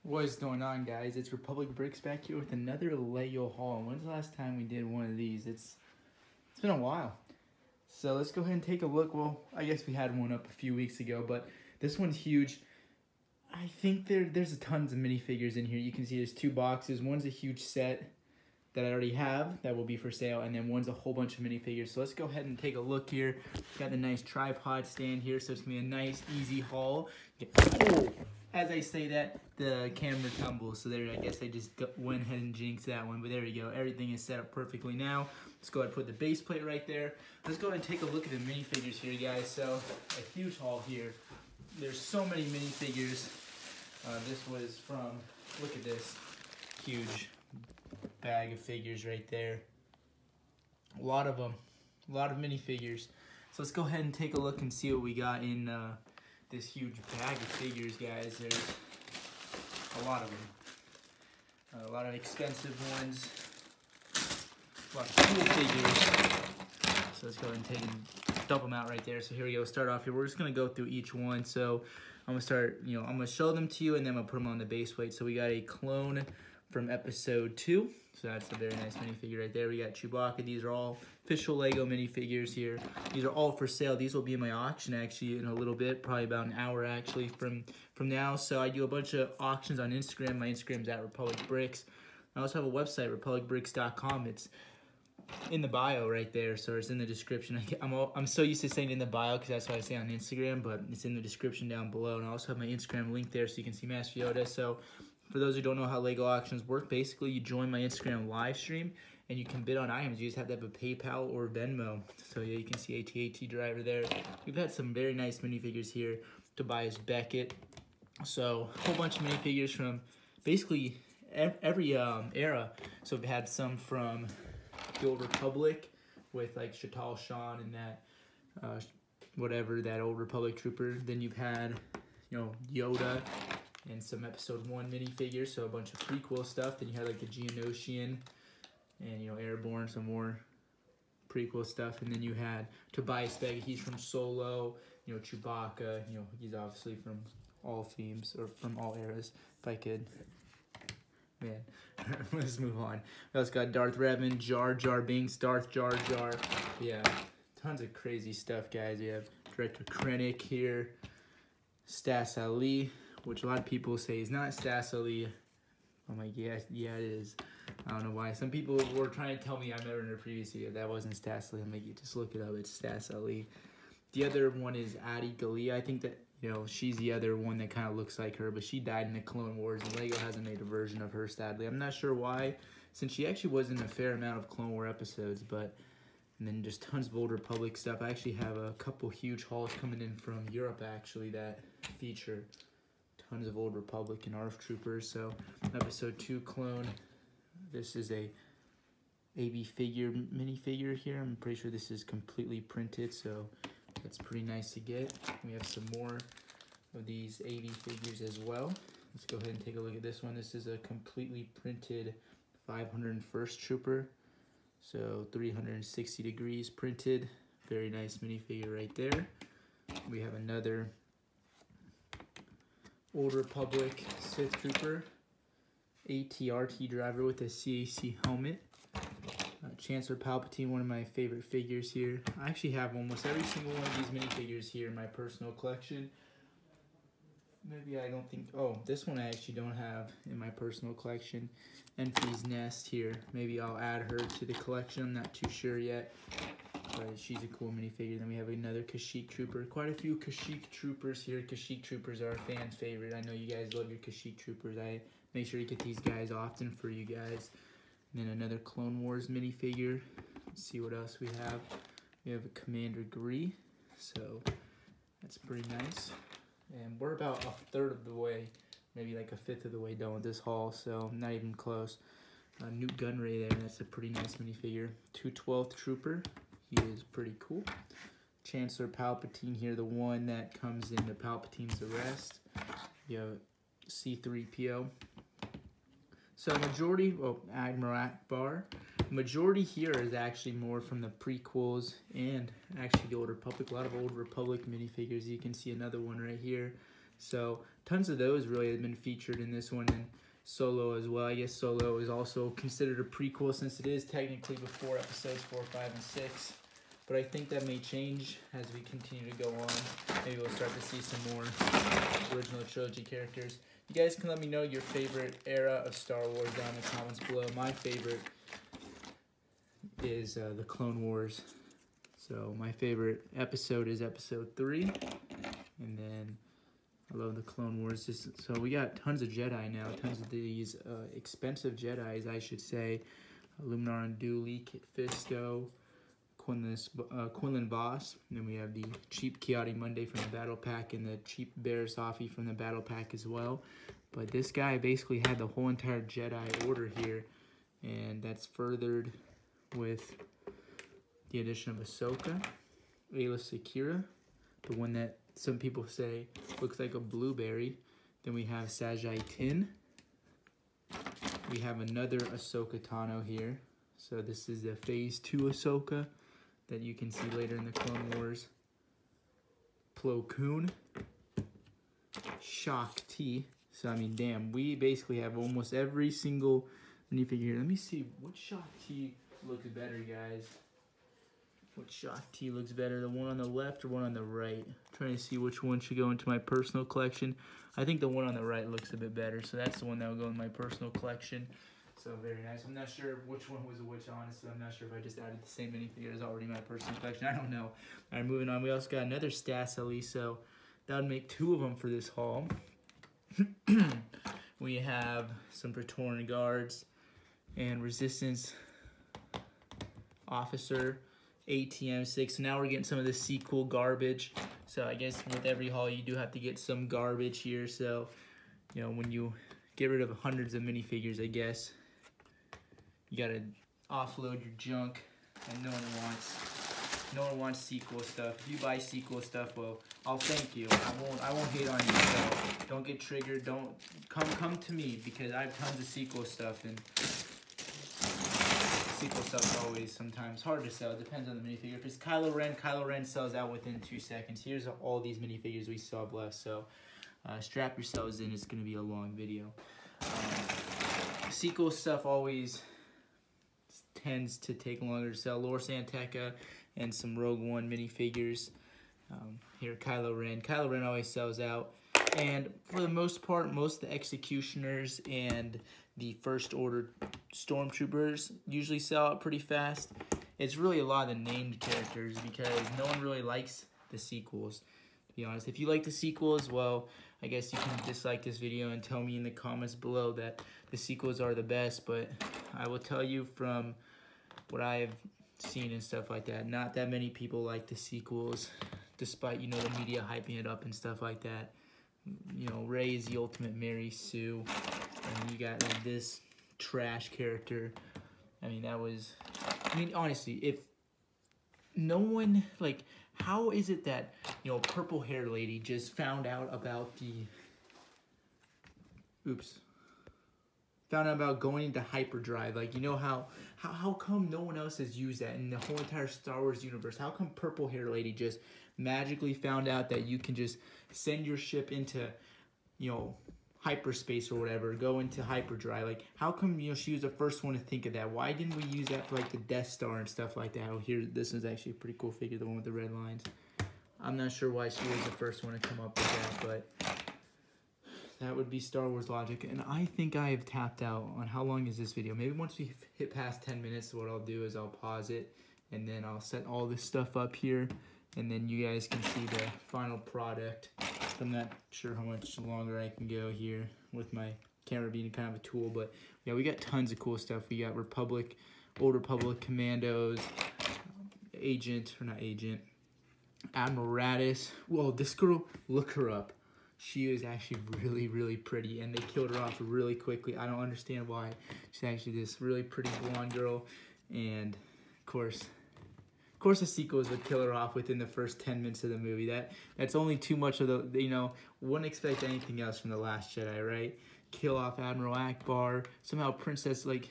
What is going on, guys? It's Republic Bricks back here with another Lego haul. When's the last time we did one of these? It's been a while. So let's go ahead and take a look. Well, I guess we had one up a few weeks ago, but this one's huge. I think there's tons of minifigures in here. You can see there's two boxes. One's a huge set that I already have that will be for sale, and then one's a whole bunch of minifigures. So let's go ahead and take a look here. Got the nice tripod stand here, so it's gonna be a nice, easy haul. As I say that, the camera tumbles, so there, I guess I just went ahead and jinxed that one, but there we go. Everything is set up perfectly now. Let's go ahead and put the base plate right there. Let's go ahead and take a look at the minifigures here, guys. So, a huge haul here. There's so many minifigures. This was from, look at this, huge bag of figures right there. A lot of them, a lot of minifigures. So let's go ahead and take a look and see what we got in this huge bag of figures, guys. There's a lot of them. A lot of expensive ones. A lot of cool figures. So let's go ahead and take and dump them out right there. So here we go. Start off here. We're just gonna go through each one. So I'm gonna start. I'm gonna show them to you, and then I'm gonna put them on the base plate. So we got a clone from episode 2. So that's a very nice minifigure right there. We got Chewbacca. These are all official Lego minifigures here. These are all for sale. These will be in my auction actually in a little bit, probably about an hour actually from now. So I do a bunch of auctions on Instagram. My Instagram's at Republic Bricks. I also have a website, republicbricks.com. It's in the bio right there, so it's in the description. I'm so used to saying in the bio because that's what I say on Instagram, but it's in the description down below. And I also have my Instagram link there so you can see Master Yoda. So for those who don't know how Lego auctions work, basically you join my Instagram live stream and you can bid on items. You just have to have a PayPal or Venmo. So yeah, you can see AT-AT driver there. We've had some very nice minifigures here. Tobias Beckett. So a whole bunch of minifigures from basically every era. So we've had some from the Old Republic with like Shatal Shan and that whatever, that Old Republic trooper. Then you've had Yoda and some episode 1 minifigures, so a bunch of prequel stuff. Then you had like the Geonosian and Airborne, some more prequel stuff. And then you had Tobias Beckett, he's from Solo, Chewbacca, he's obviously from all themes or from all eras. If I could, man, let's move on. We also got Darth Revan, Jar Jar Binks, Darth Jar Jar. Yeah, tons of crazy stuff, guys. We have Director Krennic here, Stas Ali, which a lot of people say is not Stas Ali. I'm like, yeah, it is. I don't know why. Some people were trying to tell me I met her in a previous video. That wasn't Stas Ali. I'm like, you just look it up. It's Stas Ali. The other one is Adi Gallia. I think that, she's the other one that kind of looks like her, but she died in the Clone Wars, and Lego hasn't made a version of her, sadly. I'm not sure why, since she actually was in a fair amount of Clone War episodes, but... And then just tons of Old Republic stuff. I actually have a couple huge hauls coming in from Europe, actually, that feature tons of Old Republic and ARF Troopers. So, episode 2 clone. This is a AB figure, minifigure here. I'm pretty sure this is completely printed, so that's pretty nice to get. We have some more of these AB figures as well. Let's go ahead and take a look at this one. This is a completely printed 501st Trooper. So 360 degrees printed. Very nice minifigure right there. We have another Old Republic Sith Trooper, AT-RT driver with a CAC helmet. Chancellor Palpatine, one of my favorite figures here. I actually have almost every single one of these minifigures here in my personal collection. Maybe I don't think... Oh, this one I actually don't have in my personal collection. Enfy's Nest here. Maybe I'll add her to the collection. I'm not too sure yet. But she's a cool minifigure. Then we have another Kashyyyk Trooper. Quite a few Kashyyyk Troopers here. Kashyyyk Troopers are a fan's favorite. I know you guys love your Kashyyyk Troopers. I make sure to get these guys often for you guys. And then another Clone Wars minifigure. Let's see what else we have. We have a Commander Gree. So that's pretty nice. And we're about a third of the way, maybe like a fifth of the way done with this haul, so not even close. Newt Gunray there, that's a pretty nice minifigure. 212th Trooper, he is pretty cool. Chancellor Palpatine here, the one that comes into Palpatine's arrest. You have C-3PO. So majority, Admiral Akbar. Majority here is actually more from the prequels and actually the Old Republic. A lot of Old Republic minifigures. You can see another one right here. So tons of those really have been featured in this one, and Solo as well. I guess Solo is also considered a prequel since it is technically before episodes 4, 5, and 6. But I think that may change as we continue to go on. Maybe we'll start to see some more original trilogy characters. You guys can let me know your favorite era of Star Wars down in the comments below. My favorite is the Clone Wars. So my favorite episode is episode 3. And then I love the Clone Wars. So we got tons of Jedi now. Tons of these expensive Jedis, I should say. Luminara Unduli, Kit Fisto, Quinlan Voss. And then we have the cheap Ki-Adi-Mundi from the Battle Pack and the cheap Bear Safi from the Battle Pack as well. But this guy basically had the whole entire Jedi Order here. And that's furthered with the addition of Ahsoka, Aayla Secura, the one that some people say looks like a blueberry. Then we have Sajai Tin. We have another Ahsoka Tano here. So this is the Phase 2 Ahsoka that you can see later in the Clone Wars. Plo Koon. Shak Ti. So I mean, damn, we basically have almost every single minifigure here. Let me see, what Shak Ti looks better, guys? What Shak Ti looks better, the one on the left or one on the right? I'm trying to see which one should go into my personal collection. I think the one on the right looks a bit better, so that's the one that will go in my personal collection. So very nice. I'm not sure which one was which, honestly. I'm not sure if I just added the same minifigure as already in my personal collection. I don't know. All right, moving on. We also got another Stas Elise, so that would make 2 of them for this haul. We have some Praetorian Guards and Resistance Officer, ATM 6. So now we're getting some of the sequel garbage. So I guess with every haul you do have to get some garbage here. So, you know, when you get rid of hundreds of minifigures, I guess you gotta offload your junk, and no one wants sequel stuff. If you buy sequel stuff, well, I'll thank you. I won't hate on you. So don't get triggered. Don't come to me, because I have tons of sequel stuff, and sequel stuff is always sometimes hard to sell. It depends on the minifigure. If it's Kylo Ren sells out within 2 seconds. Here's all these minifigures we still have left. So strap yourselves in. It's going to be a long video. Sequel stuff always tends to take longer to sell. Lor Santeca and some Rogue One minifigures. Here, Kylo Ren. Kylo Ren always sells out. And for the most part, most of the Executioners and the First Order Stormtroopers usually sell out pretty fast. It's really a lot of the named characters, because no one really likes the sequels, to be honest. If you like the sequels, well, I guess you can dislike this video and tell me in the comments below that the sequels are the best, but I will tell you from what I have seen and stuff like that, not that many people like the sequels, despite, you know, the media hyping it up and stuff like that. You know, Rey is the ultimate Mary Sue, and you got like this trash character. I mean, honestly, if no one, like, how is it that, you know, purple hair lady just found out about found out about going into hyperdrive? Like, you know, how come no one else has used that in the whole entire Star Wars universe? How come purple hair lady just magically found out that you can just send your ship into, you know, hyperspace or whatever, go into hyperdrive? Like, how come, you know, she was the first one to think of that? Why didn't we use that for like the Death Star and stuff like that? Oh, here, this is actually a pretty cool figure, the one with the red lines. I'm not sure why she was the first one to come up with that, but that would be Star Wars logic. And I think I have tapped out on how long is this video. Maybe once we hit past 10 minutes, what I'll do is I'll pause it, and then I'll set all this stuff up here, and then you guys can see the final product. I'm not sure how much longer I can go here with my camera being kind of a tool, but yeah, we got tons of cool stuff. We got Old Republic Commandos, Admiral Raddus. Whoa, this girl, look her up. She is actually really, really pretty, and they killed her off really quickly. I don't understand why. She's actually this really pretty blonde girl, and of course the sequels would kill her off within the first 10 minutes of the movie. That's only too much of the, you know, wouldn't expect anything else from The Last Jedi, right? Kill off Admiral Akbar. Somehow Princess, like,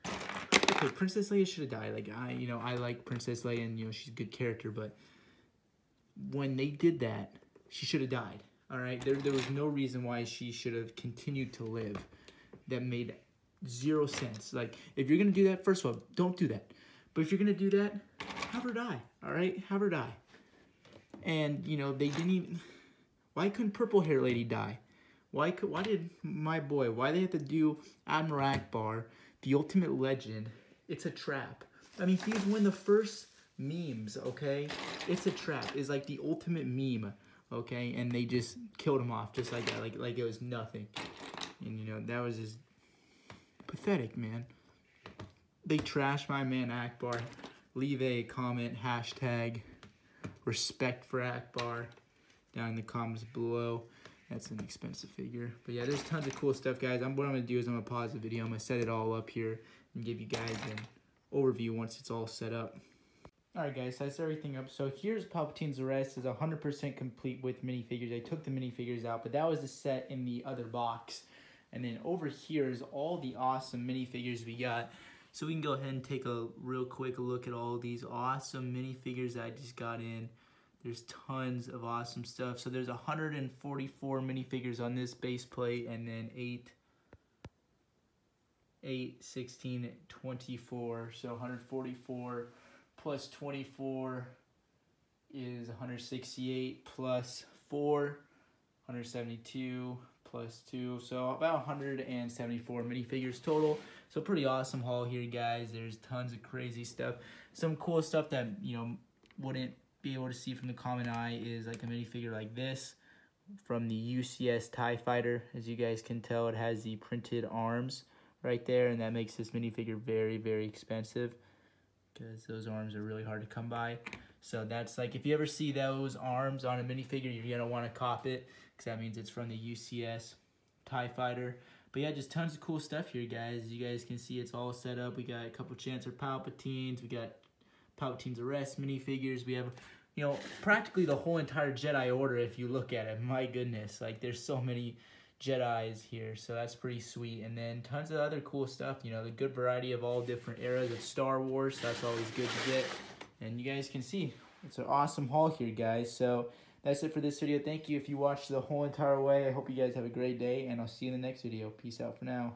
okay, Princess Leia should have died. Like, I like Princess Leia, and, you know, she's a good character, but when they did that, she should have died. All right, there was no reason why she should have continued to live. That made zero sense. Like, if you're gonna do that, first of all, don't do that. But if you're gonna do that, have her die. All right, have her die. And you know, they didn't even. Why couldn't Purple Hair Lady die? Why did my boy? Why they have to do Admiral Akbar, the ultimate legend? It's a trap. I mean, he's one of the first memes. Okay, it's a trap. It's like the ultimate meme. Okay, and they just killed him off just like that, like it was nothing. And you know, that was just pathetic, man. They trashed my man Akbar. Leave a comment, hashtag respect for Akbar down in the comments below. That's an expensive figure. But yeah, there's tons of cool stuff, guys. What I'm going to do is I'm going to pause the video. I'm going to set it all up here and give you guys an overview once it's all set up. Alright guys, so that's everything up. So here's Palpatine's arrest. It's 100% complete with minifigures. I took the minifigures out, but that was the set in the other box. And then over here is all the awesome minifigures we got. So we can go ahead and take a real quick look at all these awesome minifigures that I just got in. There's tons of awesome stuff. So there's 144 minifigures on this base plate, and then 8, 16, 24. So 144 plus 24 is 168 plus 4, 172 plus 2. So about 174 minifigures total. So pretty awesome haul here, guys. There's tons of crazy stuff. Some cool stuff that, you know, wouldn't be able to see from the common eye is like a minifigure like this from the UCS TIE Fighter. As you guys can tell, it has the printed arms right there, and that makes this minifigure very, very expensive because those arms are really hard to come by. So that's like, if you ever see those arms on a minifigure, you're going to want to cop it because that means it's from the UCS TIE Fighter. But yeah, just tons of cool stuff here, guys. As you guys can see, it's all set up. We got a couple Chancellor Palpatines. We got Palpatine's arrest minifigures. We have, you know, practically the whole entire Jedi Order if you look at it. My goodness, like there's so many Jedis here, so that's pretty sweet. And then tons of other cool stuff, you know, the good variety of all different eras of Star Wars. So that's always good to get. And you guys can see, it's an awesome haul here, guys. So that's it for this video. Thank you if you watched the whole entire way. I hope you guys have a great day, and I'll see you in the next video. Peace out for now.